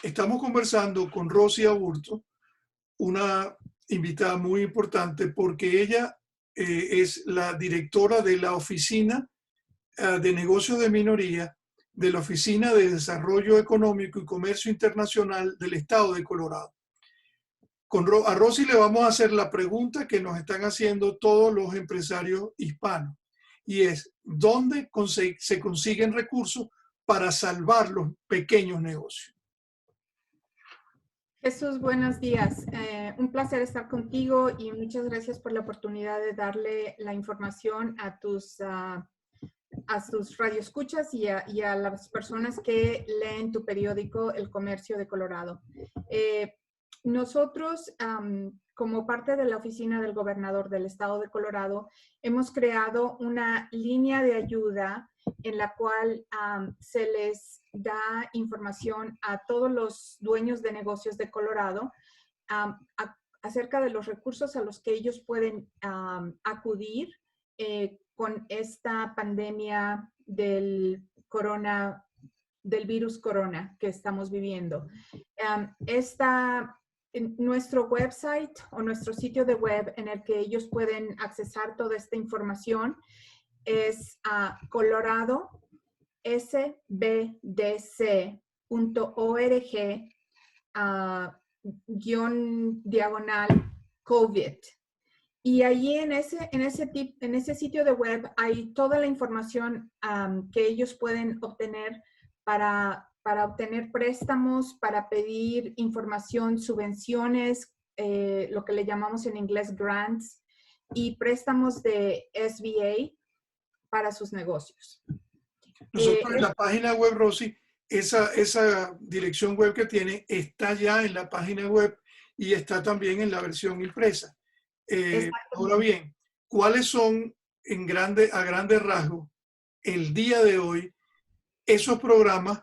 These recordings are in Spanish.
Estamos conversando con Rosy Aburto, una invitada muy importante porque ella es la directora de la Oficina de Negocios de Minoría de la Oficina de Desarrollo Económico y Comercio Internacional del Estado de Colorado. A Rosy le vamos a hacer la pregunta que nos están haciendo todos los empresarios hispanos, y es, ¿dónde se consiguen recursos para salvar los pequeños negocios? Jesús, buenos días. Un placer estar contigo y muchas gracias por la oportunidad de darle la información a tus radioescuchas y a las personas que leen tu periódico El Comercio de Colorado. Nosotros, como parte de la oficina del gobernador del estado de Colorado, hemos creado una línea de ayuda en la cual se les da información a todos los dueños de negocios de Colorado acerca de los recursos a los que ellos pueden acudir con esta pandemia del virus corona que estamos viviendo. Nuestro website o nuestro sitio de web en el que ellos pueden accesar toda esta información es coloradosbdc.org/COVID. Y allí en ese sitio de web hay toda la información que ellos pueden obtener para obtener préstamos, para pedir información, subvenciones, lo que le llamamos en inglés grants, y préstamos de SBA para sus negocios. Nosotros en la página web, Rosy, esa dirección web que tiene está ya en la página web y está también en la versión impresa. Ahora bien, ¿cuáles son a grandes rasgos el día de hoy esos programas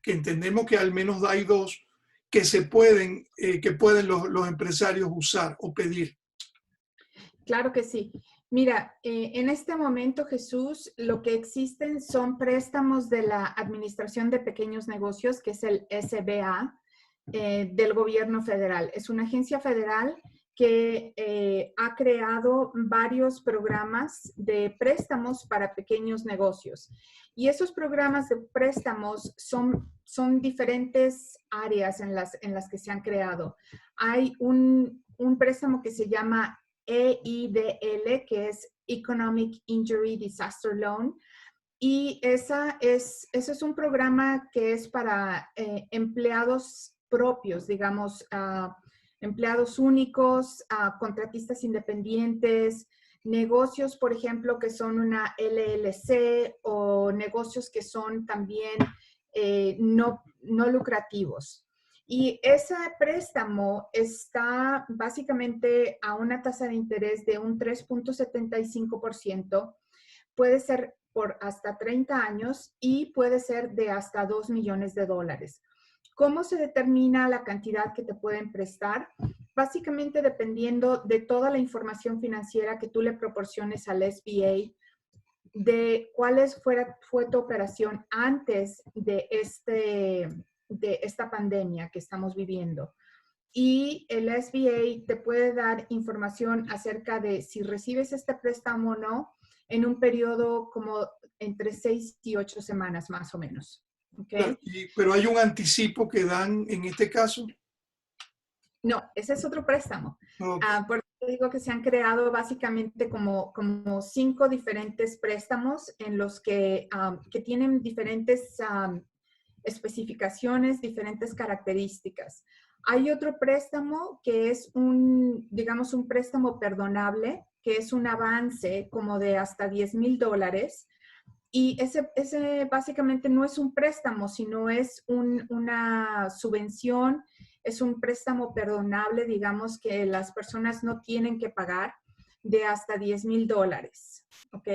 que entendemos que al menos hay dos que pueden los empresarios usar o pedir? Claro que sí. Mira, en este momento, Jesús, lo que existen son préstamos de la Administración de Pequeños Negocios, que es el SBA, del gobierno federal. Es una agencia federal que ha creado varios programas de préstamos para pequeños negocios. Y esos programas de préstamos son diferentes áreas en las que se han creado. Hay un préstamo que se llama EIDL, que es Economic Injury Disaster Loan. Y ese es un programa que es para empleados propios, digamos, empleados únicos, contratistas independientes, negocios, por ejemplo, que son una LLC o negocios que son también no lucrativos. Y ese préstamo está básicamente a una tasa de interés de un 3.75%. Puede ser por hasta 30 años y puede ser de hasta $2 millones. ¿Cómo se determina la cantidad que te pueden prestar? Básicamente dependiendo de toda la información financiera que tú le proporciones al SBA, de fue tu operación antes de esta pandemia que estamos viviendo. Y el SBA te puede dar información acerca de si recibes este préstamo o no en un periodo como entre 6 y 8 semanas más o menos. ¿Okay? Pero hay un anticipo que dan en este caso. No, ese es otro préstamo. Okay. Por eso digo que se han creado básicamente como 5 diferentes préstamos en los que tienen diferentes especificaciones, diferentes características. Hay otro préstamo que es digamos, un préstamo perdonable, que es un avance como de hasta $10,000. Y ese básicamente no es un préstamo, sino es una subvención, es un préstamo perdonable, digamos, que las personas no tienen que pagar, de hasta $10,000, ¿ok?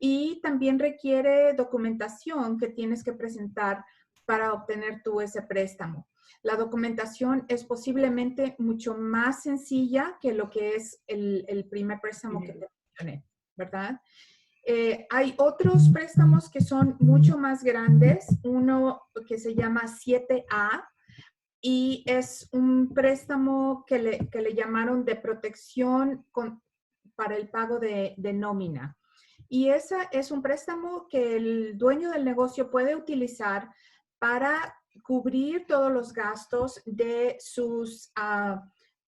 Y también requiere documentación que tienes que presentar para obtener tú ese préstamo. La documentación es posiblemente mucho más sencilla que lo que es el primer préstamo que te mencioné, ¿verdad? Hay otros préstamos que son mucho más grandes, uno que se llama 7A, y es un préstamo que le llamaron de protección para el pago de nómina. Y ese es un préstamo que el dueño del negocio puede utilizar para cubrir todos los gastos de sus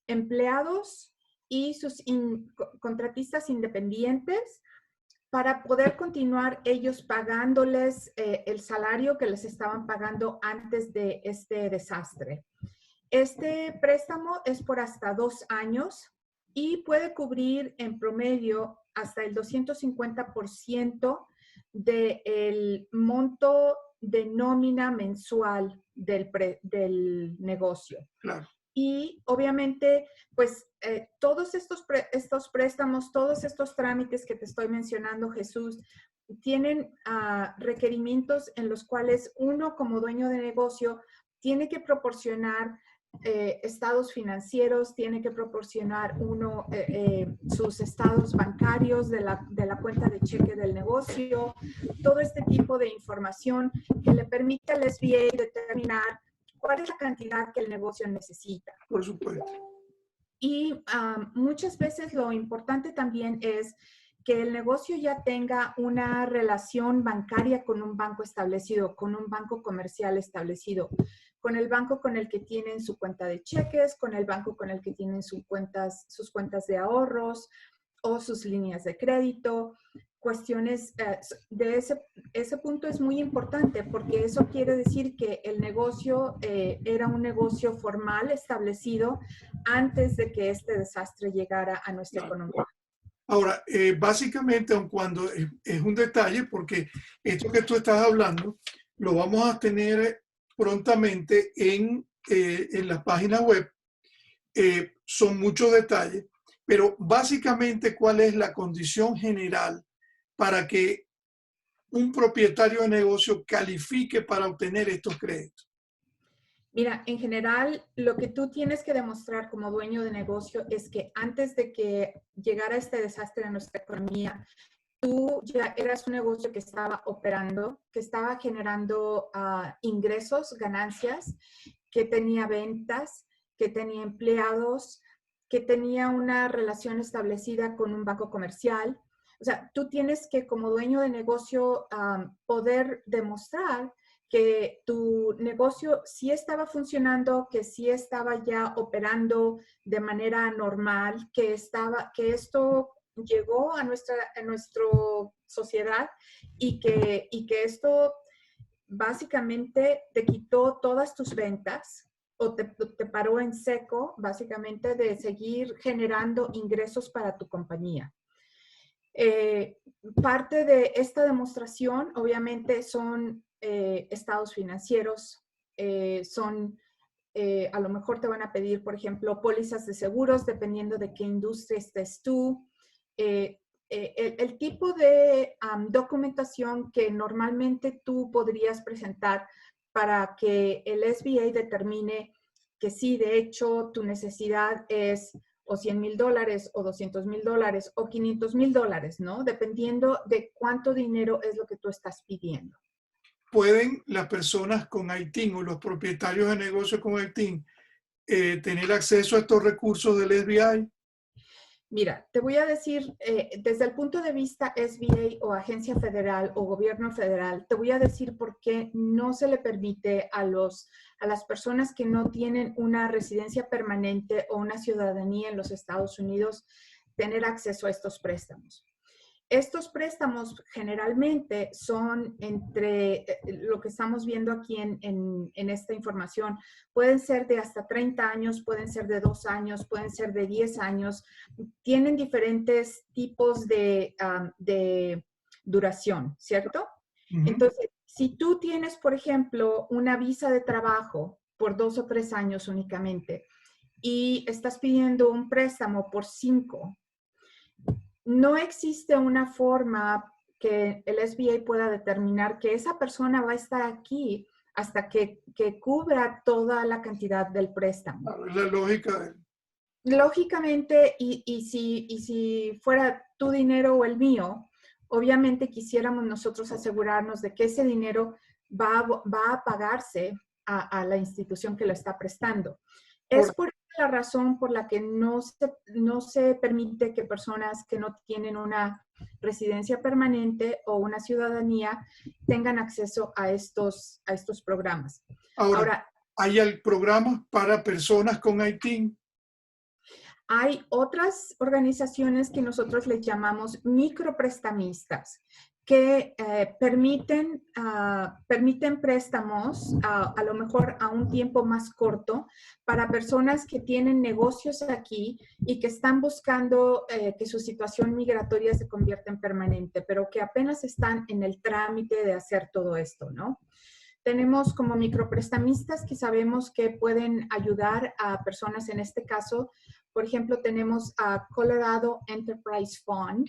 empleados y sus contratistas independientes para poder continuar ellos pagándoles el salario que les estaban pagando antes de este desastre. Este préstamo es por hasta 2 años y puede cubrir en promedio hasta el 250% del monto de nómina mensual del negocio. Claro. Y obviamente, pues todos estos préstamos, todos estos trámites que te estoy mencionando, Jesús, tienen requerimientos en los cuales uno como dueño de negocio tiene que proporcionar estados financieros, tiene que proporcionar uno sus estados bancarios de la cuenta de cheque del negocio, todo este tipo de información que le permite al SBA determinar cuál es la cantidad que el negocio necesita. Por supuesto. Y muchas veces lo importante también es que el negocio ya tenga una relación bancaria con un banco establecido, con un banco comercial establecido, con el banco con el que tienen su cuenta de cheques, con el banco con el que tienen sus cuentas de ahorros o sus líneas de crédito. Cuestiones de ese punto es muy importante porque eso quiere decir que el negocio era un negocio formal establecido antes de que este desastre llegara a nuestra economía. Ahora, básicamente, aun cuando es un detalle, porque esto que tú estás hablando lo vamos a tener prontamente en la página web, son muchos detalles, pero básicamente, ¿cuál es la condición general para que un propietario de negocio califique para obtener estos créditos? Mira, en general, lo que tú tienes que demostrar como dueño de negocio es que antes de que llegara este desastre a nuestra economía, tú ya eras un negocio que estaba operando, que estaba generando ingresos, ganancias, que tenía ventas, que tenía empleados, que tenía una relación establecida con un banco comercial. O sea, tú tienes que como dueño de negocio poder demostrar que tu negocio sí estaba funcionando, que sí estaba ya operando de manera normal, que esto llegó a nuestra sociedad y que esto básicamente te quitó todas tus ventas o te paró en seco, básicamente, de seguir generando ingresos para tu compañía. Parte de esta demostración, obviamente, son estados financieros, a lo mejor te van a pedir, por ejemplo, pólizas de seguros, dependiendo de qué industria estés tú. El tipo de documentación que normalmente tú podrías presentar para que el SBA determine que sí, de hecho, tu necesidad es o $100,000 o $200,000 o $500,000, ¿no? Dependiendo de cuánto dinero es lo que tú estás pidiendo. ¿Pueden las personas con ITIN o los propietarios de negocios con ITIN tener acceso a estos recursos del SBA? Mira, te voy a decir, desde el punto de vista SBA o agencia federal o gobierno federal, te voy a decir por qué no se le permite a las personas que no tienen una residencia permanente o una ciudadanía en los Estados Unidos tener acceso a estos préstamos. Estos préstamos generalmente son entre lo que estamos viendo aquí en esta información. Pueden ser de hasta 30 años, pueden ser de 2 años, pueden ser de 10 años. Tienen diferentes tipos de duración, ¿cierto? Entonces, si tú tienes, por ejemplo, una visa de trabajo por 2 o 3 años únicamente y estás pidiendo un préstamo por 5, no existe una forma que el SBA pueda determinar que esa persona va a estar aquí hasta que cubra toda la cantidad del préstamo. Claro, es la lógica. Lógicamente, y si fuera tu dinero o el mío, obviamente quisiéramos nosotros asegurarnos de que ese dinero va a pagarse a la institución que lo está prestando. Por- Es por la razón por la que no se permite que personas que no tienen una residencia permanente o una ciudadanía tengan acceso a estos programas. Ahora, Ahora, ¿hay programas para personas con ITIN? hay otras organizaciones que nosotros les llamamos microprestamistas, que permiten préstamos a lo mejor a un tiempo más corto para personas que tienen negocios aquí y que están buscando que su situación migratoria se convierta en permanente, pero que apenas están en el trámite de hacer todo esto, ¿no? Tenemos como microprestamistas que sabemos que pueden ayudar a personas en este caso. Por ejemplo, tenemos a Colorado Enterprise Fund,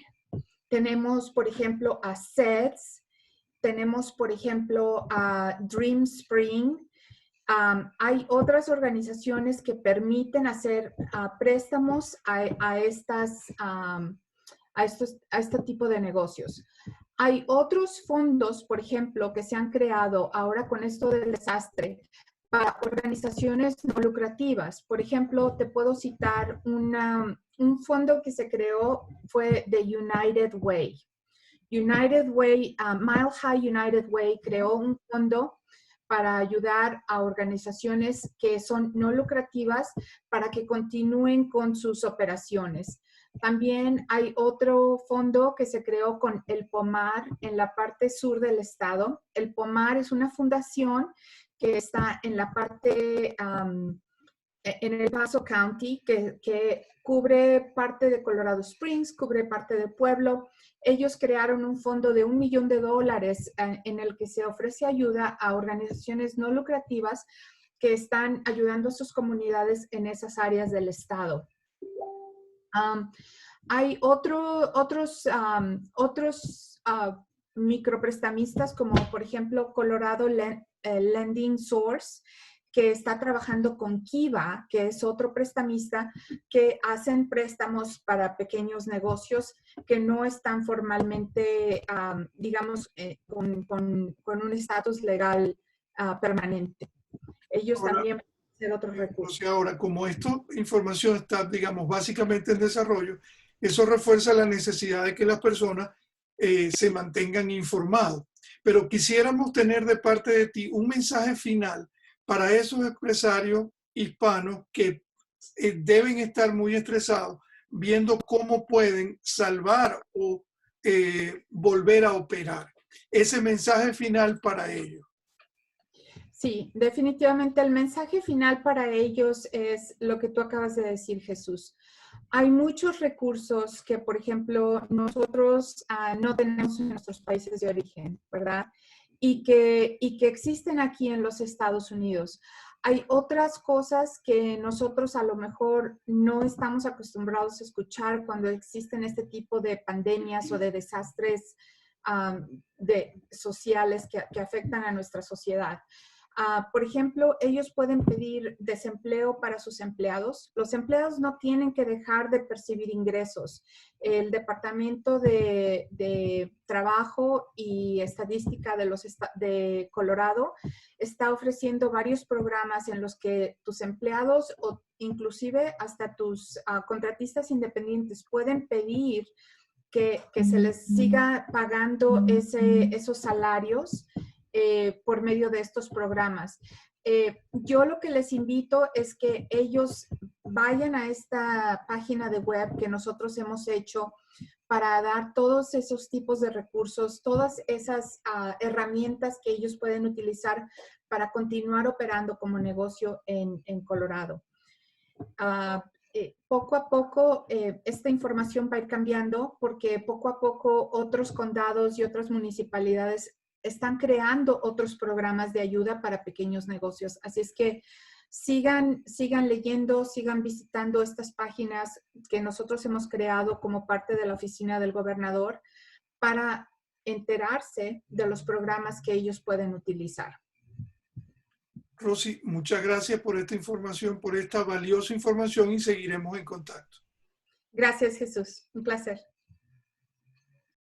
tenemos, por ejemplo, a SEDS, tenemos, por ejemplo, a Dream Spring. Hay otras organizaciones que permiten hacer préstamos a este tipo de negocios. Hay otros fondos, por ejemplo, que se han creado ahora con esto del desastre para organizaciones no lucrativas. Por ejemplo, te puedo citar un fondo que se creó, fue de United Way. United Way, Mile High United Way creó un fondo para ayudar a organizaciones que son no lucrativas para que continúen con sus operaciones. También hay otro fondo que se creó con el POMAR en la parte sur del estado. El POMAR es una fundación que está en la parte, en El Paso County, que cubre parte de Colorado Springs, cubre parte de Pueblo. Ellos crearon un fondo de $1 millón en el que se ofrece ayuda a organizaciones no lucrativas que están ayudando a sus comunidades en esas áreas del estado. Hay otros microprestamistas como por ejemplo Colorado Lending Source, que está trabajando con Kiva, que es otro prestamista, que hacen préstamos para pequeños negocios que no están formalmente, digamos, con un estatus legal permanente. Ellos Ahora, también pueden hacer otros recursos. ahora, como esta información está, digamos, básicamente en desarrollo, eso refuerza la necesidad de que las personas se mantengan informados. Pero quisiéramos tener de parte de ti un mensaje final para esos empresarios hispanos que deben estar muy estresados viendo cómo pueden salvar o volver a operar. Ese mensaje final para ellos. Sí, definitivamente el mensaje final para ellos es lo que tú acabas de decir, Jesús. Hay muchos recursos que, por ejemplo, nosotros no tenemos en nuestros países de origen, ¿verdad? Y que existen aquí en los Estados Unidos. Hay otras cosas que nosotros a lo mejor no estamos acostumbrados a escuchar cuando existen este tipo de pandemias o de desastres sociales que afectan a nuestra sociedad. Por ejemplo, ellos pueden pedir desempleo para sus empleados. Los empleados no tienen que dejar de percibir ingresos. El Departamento de Trabajo y Estadística de Colorado está ofreciendo varios programas en los que tus empleados o inclusive hasta tus contratistas independientes pueden pedir que se les siga pagando esos salarios por medio de estos programas. Yo lo que les invito es que ellos vayan a esta página de web que nosotros hemos hecho para dar todos esos tipos de recursos, todas esas herramientas que ellos pueden utilizar para continuar operando como negocio en Colorado. Poco a poco esta información va a ir cambiando porque poco a poco otros condados y otras municipalidades están creando otros programas de ayuda para pequeños negocios. Así es que sigan leyendo, sigan visitando estas páginas que nosotros hemos creado como parte de la oficina del gobernador para enterarse de los programas que ellos pueden utilizar. Rosy, muchas gracias por esta información, por esta valiosa información y seguiremos en contacto. Gracias, Jesús. Un placer.